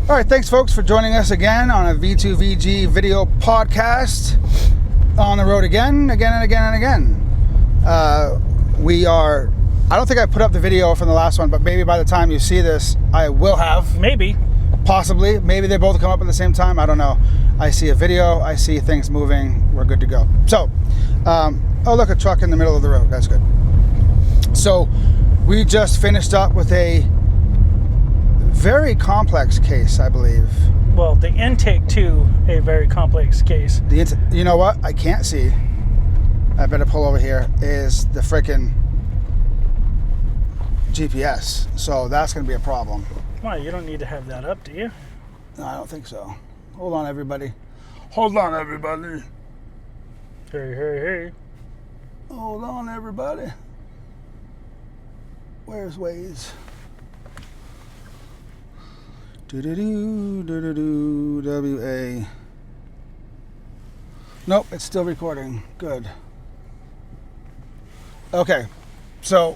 All right, thanks folks for joining us again on a V2VG video podcast. On the road again. I don't think I put up the video from the last one, but maybe by the time you see this, I will have. Maybe. Possibly. Maybe they both come up at the same time. I don't know. I see a video. I see things moving. We're good to go. So, oh, look, a truck in the middle of the road. That's good. So, we just finished up with a very complex case, I believe. Well, the intake to a very complex case. You know what? I can't see. I better pull over here. Is the frickin' GPS. So that's going to be a problem. Well, you don't need to have that up, do you? No, I don't think so. Hold on, everybody. Hold on, everybody. Hey. Hold on, everybody. Where's Waze? WA. Nope, it's still recording. Good. Okay, so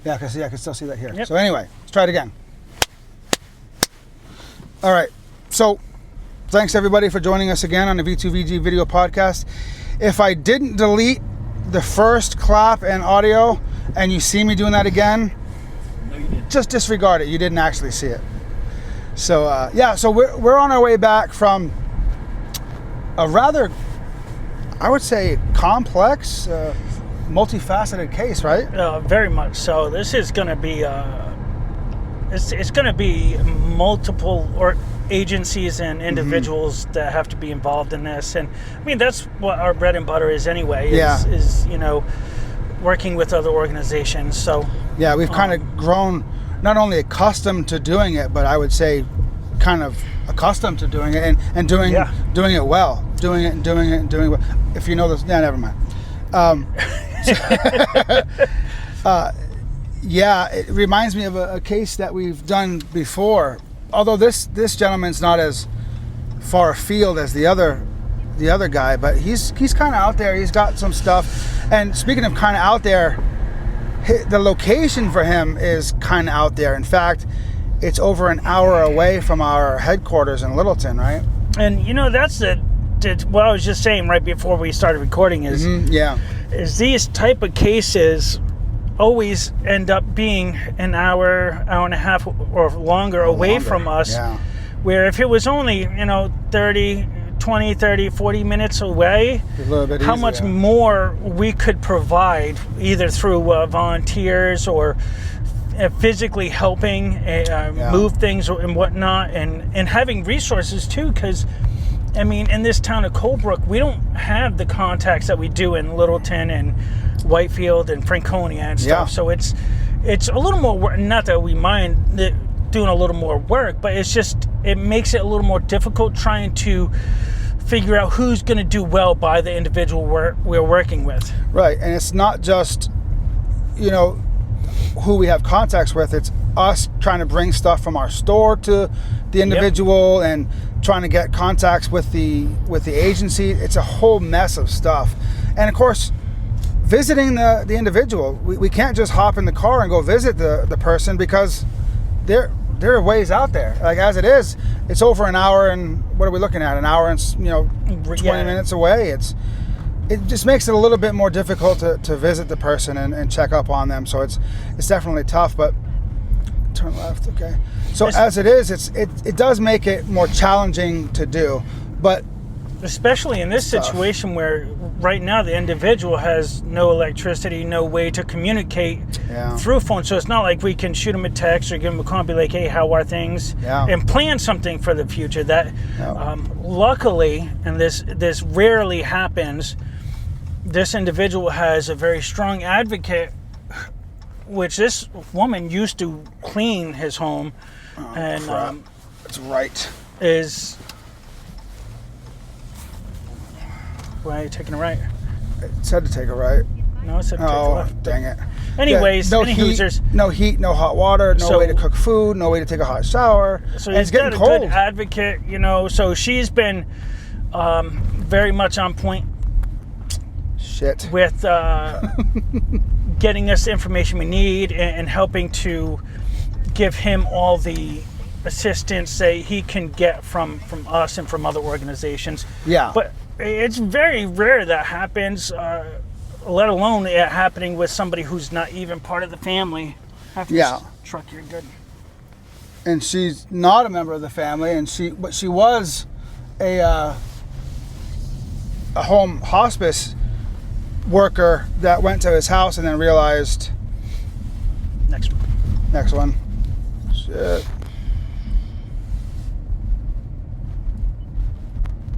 yeah, I can still see that here. Yep. So anyway, let's try it again. All right, so thanks everybody for joining us again on the V2VG video podcast. If I didn't delete the first clap and audio and you see me doing that again, just disregard it. You didn't actually see it. So yeah, so we're on our way back from a rather, I would say, complex, multifaceted case, right? Very much so. This is going to be it's going to be multiple agencies and individuals that have to be involved in this, and I mean that's what our bread and butter is anyway. Is working with other organizations. So yeah, we've kind of grown not only accustomed to doing it, but I would say kind of accustomed to doing it and doing it well. Doing it well. If you know this, yeah, never mind. Yeah, it reminds me of a case that we've done before. Although this gentleman's not as far afield as the other guy, but he's kind of out there. He's got some stuff. And speaking of kind of out there, the location for him is kind of out there. In fact, it's over an hour away from our headquarters in Littleton, right? And that's what I was just saying right before we started recording is is these type of cases always end up being an hour and a half or longer away from us. Yeah. Where if it was only 20, 30, 40 minutes away, how much more we could provide either through volunteers or physically helping move things and whatnot, and having resources too, because I mean in this town of Colebrook we don't have the contacts that we do in Littleton and Whitefield and Franconia and stuff. So it's a little more work. Not that we mind doing a little more work, but it makes it a little more difficult trying to figure out who's going to do well by the individual we're working with. Right, and it's not just who we have contacts with. It's us trying to bring stuff from our store to the individual and trying to get contacts with the agency. It's a whole mess of stuff. And of course, visiting the individual, we can't just hop in the car and go visit the person because there are ways out there. Like as it is, it's over an hour and what are we looking at? An hour and 20 minutes away. It just makes it a little bit more difficult to visit the person and check up on them. So it's definitely tough. But turn left, okay. So as it is, it does make it more challenging to do. But especially in this situation where right now the individual has no electricity, no way to communicate through phone. So it's not like we can shoot them a text or give them a call and be like, hey, how are things? And plan something for the future. That luckily, and this rarely happens, this individual has a very strong advocate, which this woman used to clean his home. That's right. Why are you taking a right? It said to take a right. No, it said to take a left. Dang it. Anyways, no heat, no hot water, no way to cook food, no way to take a hot shower. So and it's getting cold. Good advocate, so she's been very much on point. With getting us the information we need and helping to give him all the assistance that he can get from us and from other organizations. Yeah. But it's very rare that happens, let alone it happening with somebody who's not even part of the family. Yeah. Truck, you're good. And she's not a member of the family, but she was a home hospice worker that went to his house and then realized. Next one. Shit.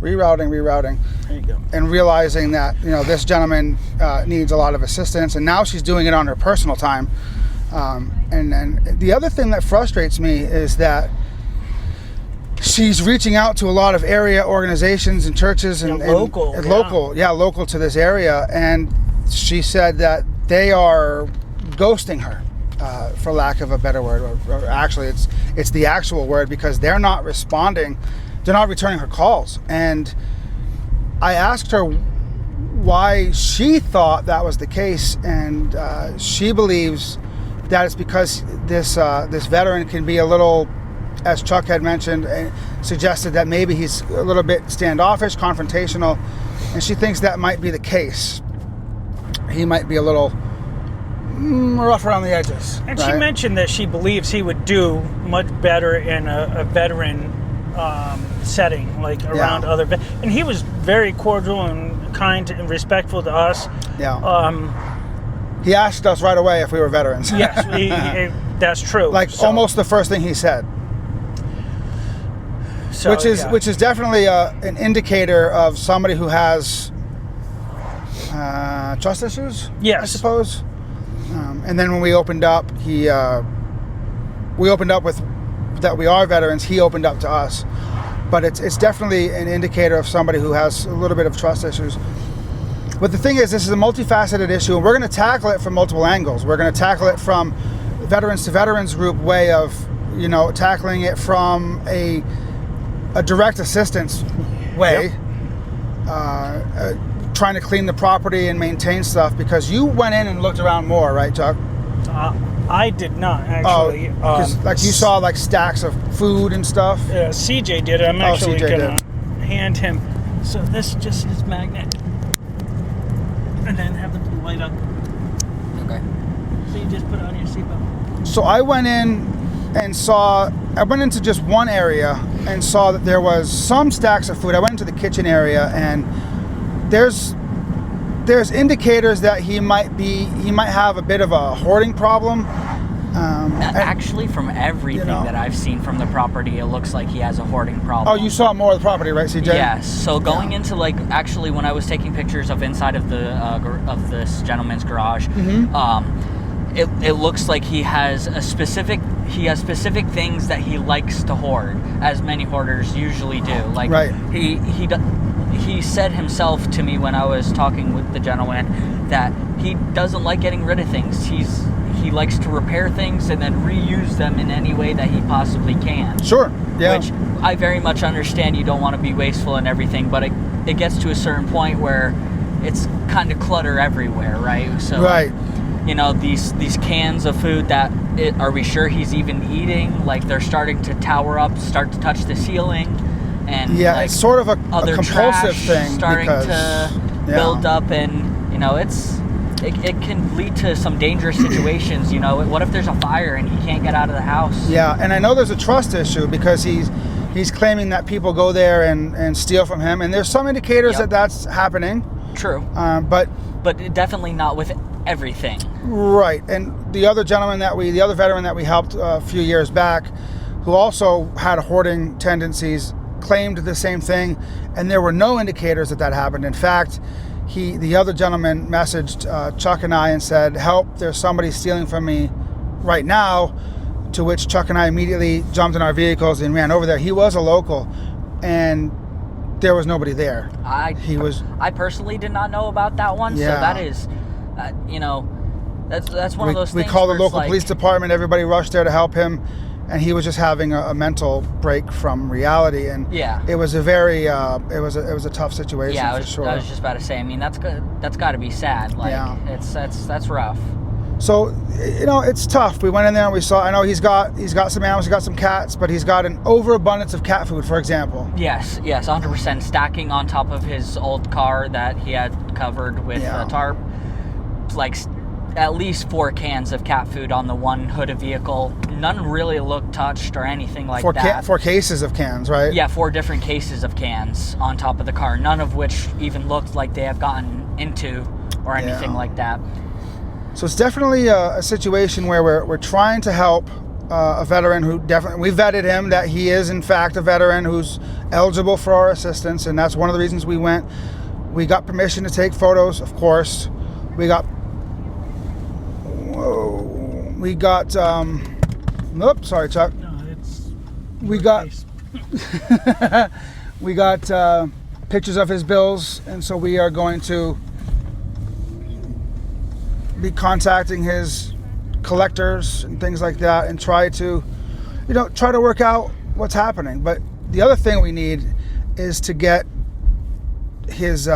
Rerouting. There you go. And realizing that, this gentleman needs a lot of assistance, and now she's doing it on her personal time. And the other thing that frustrates me is that she's reaching out to a lot of area organizations and churches and local to this area, and she said that they are ghosting her, for lack of a better word, or actually it's the actual word, because they're not responding. They're not returning her calls. And I asked her why she thought that was the case, and she believes that it's because this veteran can be a little, as Chuck had mentioned, and suggested that maybe he's a little bit standoffish, confrontational, and she thinks that might be the case. He might be a little rough around the edges. And right? She mentioned that she believes he would do much better in a veteran setting, like around other, and he was very cordial and kind and respectful to us. He asked us right away if we were veterans. Yes, that's true. Almost the first thing he said. So, which is definitely an indicator of somebody who has trust issues. Yes, I suppose. And then when we opened up, we opened up with that we are veterans. He opened up to us, but it's definitely an indicator of somebody who has a little bit of trust issues. But the thing is, this is a multifaceted issue, and we're going to tackle it from multiple angles. We're going to tackle it from veterans to veterans group way of, tackling it from a direct assistance way, trying to clean the property and maintain stuff, because you went in and looked around more, right, Chuck? I did not, actually. Because you saw stacks of food and stuff. Yeah, CJ did it. I'm actually going to hand him. So this just is magnet. And then have the blue light up. Okay. So you just put it on your seatbelt. So I went into just one area and saw that there was some stacks of food. I went into the kitchen area, and there's indicators that he might have a bit of a hoarding problem. Actually, from everything that I've seen from the property, it looks like he has a hoarding problem. Oh, you saw more of the property, right, CJ? Yes. So going into actually, when I was taking pictures of inside of the of this gentleman's garage, it looks like he has specific things that he likes to hoard, as many hoarders usually do. Right. He said himself to me when I was talking with the gentleman that he doesn't like getting rid of things. He likes to repair things and then reuse them in any way that he possibly can. Sure. Yeah. Which I very much understand. You don't want to be wasteful and everything, but it gets to a certain point where it's kind of clutter everywhere, right? So right. These cans of food that are we sure he's even eating? Like, they're starting to tower up, start to touch the ceiling, and it's sort of a compulsive thing, starting to build up, and it can lead to some dangerous situations. What if there's a fire and he can't get out of the house? Yeah, and I know there's a trust issue, because he's claiming that people go there and steal from him, and there's some indicators that that's happening. True. But definitely not with everything. Right. And the other veteran that we helped a few years back, who also had hoarding tendencies, claimed the same thing, and there were no indicators that happened. In fact, the other gentleman messaged Chuck and I and said, "Help, there's somebody stealing from me right now," to which Chuck and I immediately jumped in our vehicles and ran over there. He was a local, and there was nobody there. I personally did not know about that one, so that is, that's one of those things. We called the local police department. Everybody rushed there to help him, and he was just having a mental break from reality. And it was a very it was a tough situation. For sure. I was just about to say. I mean, that's got to be sad. That's rough. So, it's tough. We went in there and we saw, I know he's got some animals, he's got some cats, but he's got an overabundance of cat food, for example. Yes, 100%. Stacking on top of his old car that he had covered with a tarp. Like at least 4 cans of cat food on the one hooded vehicle. None really looked touched or anything like that. 4 cases of cans, right? Yeah, 4 different cases of cans on top of the car. None of which even looked like they have gotten into or anything like that. So it's definitely a situation where we're trying to help a veteran who definitely, we vetted him that he is in fact a veteran who's eligible for our assistance, and that's one of the reasons we went. We got permission to take photos, of course. We got oops, sorry, Chuck. No, it's we got we got pictures of his bills, and so we are going to be contacting his collectors and things like that and try to work out what's happening. But the other thing we need is to get his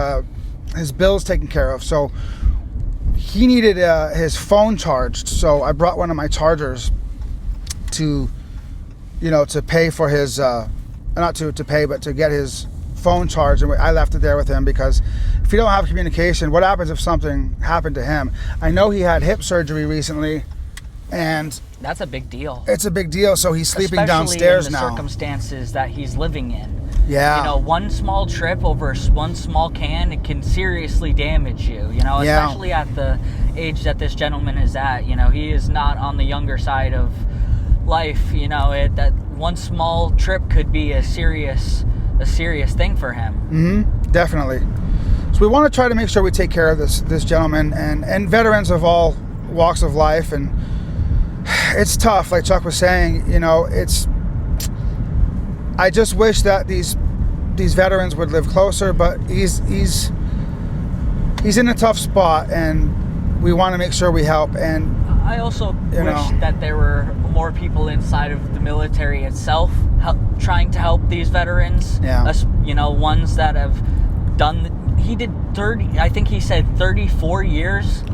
bills taken care of. So he needed his phone charged, so I brought one of my chargers to pay for his not to pay, but to get his phone charged, and I left it there with him because if you don't have communication, what happens if something happened to him? I know he had hip surgery recently, and that's a big deal. It's a big deal. So he's sleeping especially downstairs in the now. Circumstances that he's living in. Yeah. One small trip over one small can, it can seriously damage you. Especially at the age that this gentleman is at. He is not on the younger side of life. That one small trip could be a serious thing for him. Mm-hmm. Definitely. So we want to try to make sure we take care of this gentleman and veterans of all walks of life. And it's tough, like Chuck was saying. I just wish that these veterans would live closer, but he's in a tough spot, and we want to make sure we help. And I also wish that there were more people inside of the military itself trying to help these veterans. Yeah. Ones that have done. He did 30. I think he said 34 years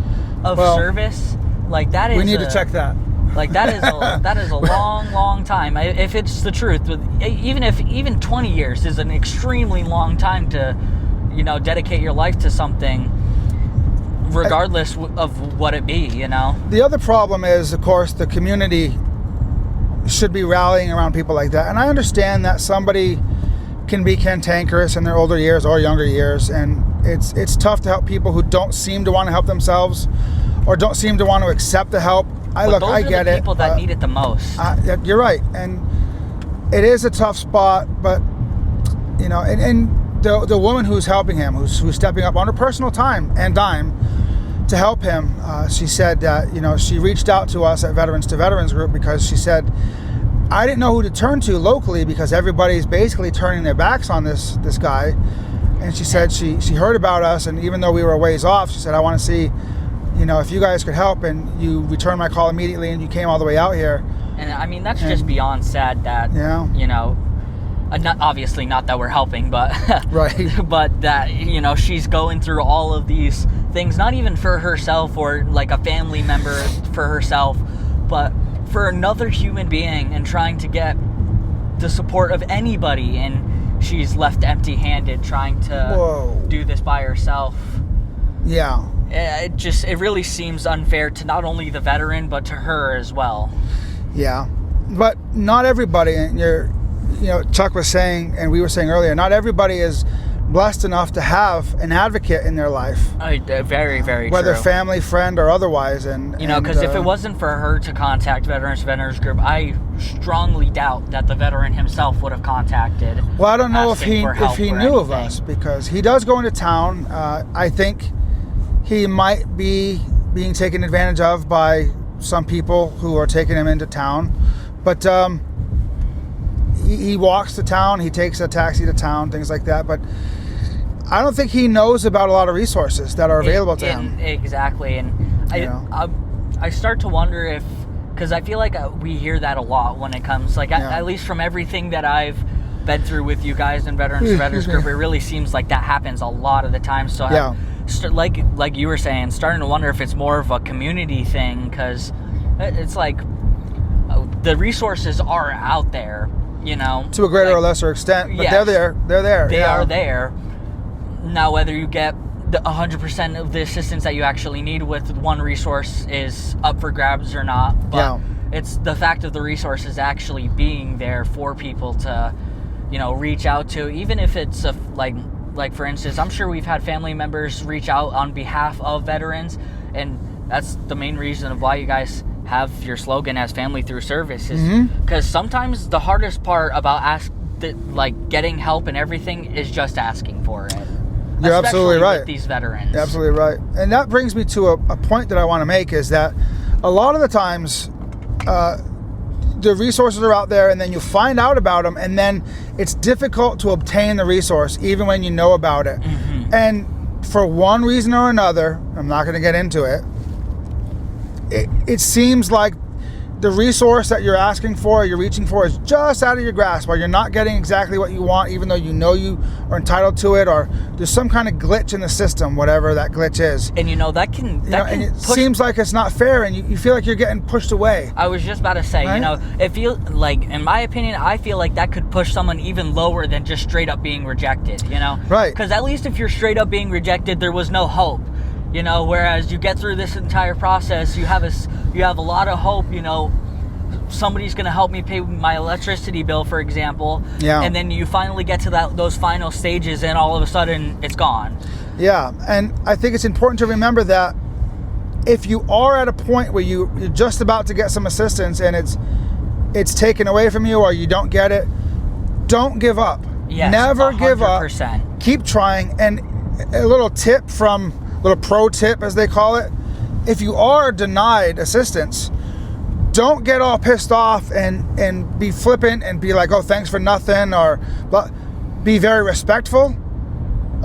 of service. Like that is. We need to check that. Like that is a long time. If it's the truth, even 20 years is an extremely long time to, dedicate your life to something, regardless of what it be. The other problem is, of course, the community should be rallying around people like that. And I understand that somebody can be cantankerous in their older years or younger years, and it's tough to help people who don't seem to want to help themselves or don't seem to want to accept the help. I get it. People that need it the most. You're right, and it is a tough spot. But and the woman who's helping him, who's stepping up on her personal time and dime to help him, she said that she reached out to us at Veterans to Veterans Group because she said, I didn't know who to turn to locally because everybody's basically turning their backs on this guy. And she said she heard about us, and even though we were a ways off, she said, I want to see, if you guys could help. And you returned my call immediately, and you came all the way out here. And I mean, that's just beyond sad that, obviously not that we're helping, but right. But that, she's going through all of these things, not even for herself or like a family member for herself, but for another human being, and trying to get the support of anybody, and she's left empty-handed trying to do this by herself. Yeah. It really seems unfair to not only the veteran, but to her as well. Yeah. But not everybody, and Chuck was saying, and we were saying earlier, not everybody is blessed enough to have an advocate in their life. Very, very whether true. Family, friend, or otherwise. And because if it wasn't for her to contact Veterans Group, I strongly doubt that the veteran himself would have contacted. Well, I don't know if he knew of us, because he does go into town. I think he might be being taken advantage of by some people who are taking him into town. But he walks to town, he takes a taxi to town, things like that. But I don't think he knows about a lot of resources that are available to him. Exactly. And I start to wonder if, because I feel like we hear that a lot when it comes, like at least from everything that I've been through with you guys and Veterans Group, it really seems like that happens a lot of the time. So like you were saying, starting to wonder if it's more of a community thing, because it's like the resources are out there, you know, to a greater or lesser extent, but yes, they're there. They are there. Now, whether you get the 100% of the assistance that you actually need with one resource is up for grabs or not, but it's the fact of the resources actually being there for people to, you know, reach out to, even if it's like for instance, I'm sure we've had family members reach out on behalf of veterans, and that's the main reason of why you guys have your slogan as family through service, is because sometimes the hardest part about getting help and everything is just asking for it. You're absolutely right. With these veterans. You're absolutely right. And that brings me to a point that I want to make, is that a lot of the times the resources are out there, and then you find out about them, and then it's difficult to obtain the resource even when you know about it. And for one reason or another, I'm not going to get into it, it seems like the resource that you're asking for, you're reaching for, is just out of your grasp, or you're not getting exactly what you want, even though you know you are entitled to it, or there's some kind of glitch in the system, whatever that glitch is. And you know, that can and it seems like it's not fair, and you feel like you're getting pushed away. I was just about to say, right? You know, it feels like, in my opinion, I feel like that could push someone even lower than just straight up being rejected, you know? Right. Because at least if you're straight up being rejected, there was no hope. You know, whereas you get through this entire process, you have a lot of hope, you know, somebody's going to help me pay my electricity bill, for example. Yeah. And then you finally get to those final stages, and all of a sudden it's gone. Yeah. And I think it's important to remember that if you are at a point where you're just about to get some assistance and it's taken away from you, or you don't get it, don't give up. Yes, Never 100%. give up. Keep trying. And a little pro tip, as they call it, if you are denied assistance, don't get all pissed off and be flippant and be like, oh, thanks for nothing, but be very respectful,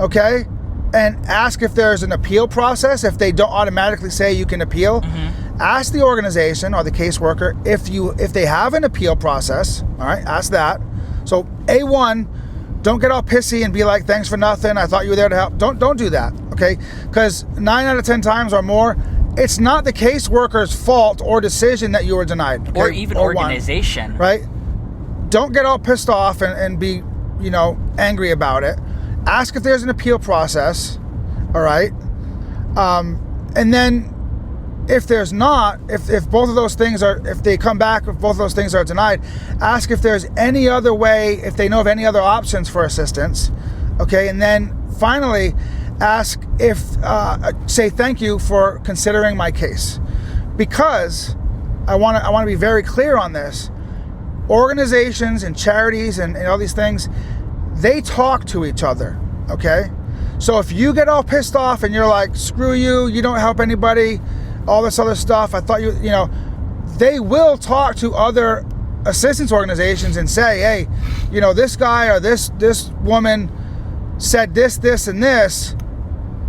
okay? And ask if there's an appeal process. If they don't automatically say you can appeal, ask the organization or the caseworker if they have an appeal process, all right? Ask that. So A1, don't get all pissy and be like, thanks for nothing, I thought you were there to help. Don't do that, okay? Because 9 out of 10 times or more, it's not the caseworker's fault or decision that you were denied. Okay? Or even organization. Right? Don't get all pissed off and be, you know, angry about it. Ask if there's an appeal process, all right? And then if there's not, if both of those things if they come back, if both of those things are denied, ask if there's any other way, if they know of any other options for assistance, okay? And then finally, ask say thank you for considering my case, because I want to be very clear on this. Organizations and charities and all these things, they talk to each other, okay? So if you get all pissed off and you're like, screw you, you don't help anybody, all this other stuff, I thought you know, they will talk to other assistance organizations and say, hey, you know, this guy or this woman said this, and this.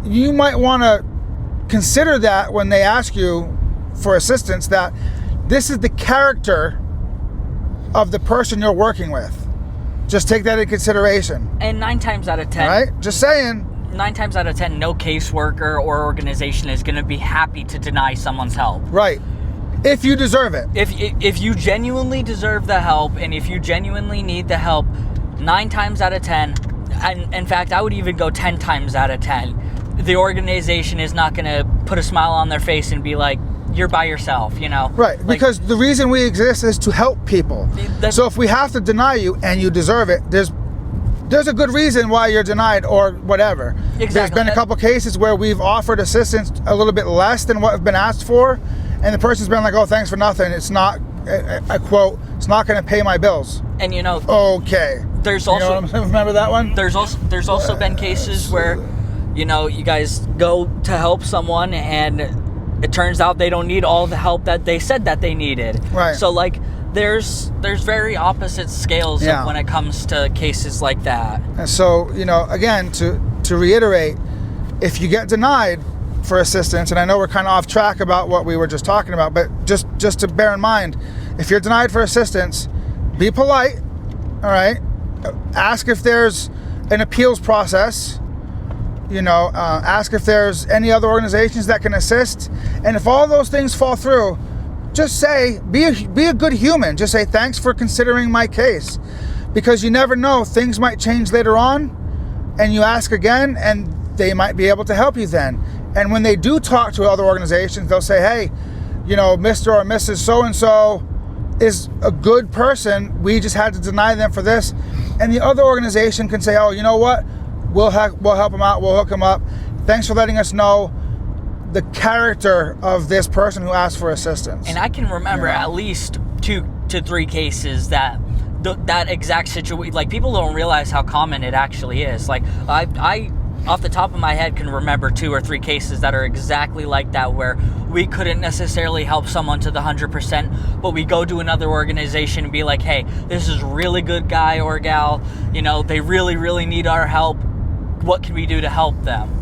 You might want to consider that when they ask you for assistance, that this is the character of the person you're working with. Just take that into consideration. And 9 times out of 10, right? Just saying. 9 times out of 10, no caseworker or organization is going to be happy to deny someone's help. Right. If you deserve it. If you genuinely deserve the help, and if you genuinely need the help, 9 times out of 10, and in fact, I would even go 10 times out of 10, the organization is not going to put a smile on their face and be like, you're by yourself, you know? Right, like, because the reason we exist is to help people. So if we have to deny you and you deserve it, there's a good reason why you're denied or whatever. Exactly. There's been a couple cases where we've offered assistance a little bit less than what have been asked for, and the person's been like, oh, thanks for nothing. It's not, I quote, it's not going to pay my bills. And you know, okay. There's also, you know, remember that one? There's also been cases where, you know, you guys go to help someone and it turns out they don't need all the help that they said that they needed. Right. So like, there's very opposite scales of when it comes to cases like that. And so, you know, again, to reiterate, if you get denied for assistance, and I know we're kind of off track about what we were just talking about, but just to bear in mind, if you're denied for assistance, be polite, all right? Ask if there's an appeals process, You know, ask if there's any other organizations that can assist. And if all those things fall through, just say, be a good human. Just say, thanks for considering my case. Because you never know, things might change later on, and you ask again, and they might be able to help you then. And when they do talk to other organizations, they'll say, hey, you know, Mr. or Mrs. So-and-so is a good person. We just had to deny them for this. And the other organization can say, oh, you know what? We'll help them out. We'll hook them up. Thanks for letting us know the character of this person who asked for assistance. And I can remember at least 2 to 3 cases that that exact situation, like, people don't realize how common it actually is. Like, I off the top of my head can remember 2 or 3 cases that are exactly like that, where we couldn't necessarily help someone to the 100%, but we go to another organization and be like, hey, this is a really good guy or gal, you know, they really, really need our help. What can we do to help them?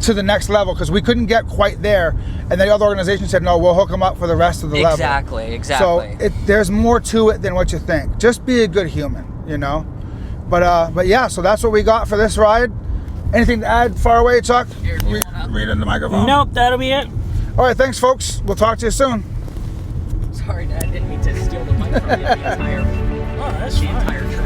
To the next level, because we couldn't get quite there, and the other organization said, no, we'll hook them up for the rest of the level. Exactly. So there's more to it than what you think. Just be a good human, you know. But yeah, so that's what we got for this ride. Anything to add far away, Chuck? Read in the microphone. Nope, that'll be it. All right, thanks, folks. We'll talk to you soon. Sorry, Dad, I didn't mean to steal the mic from you the entire Oh, that's fine. entire trip.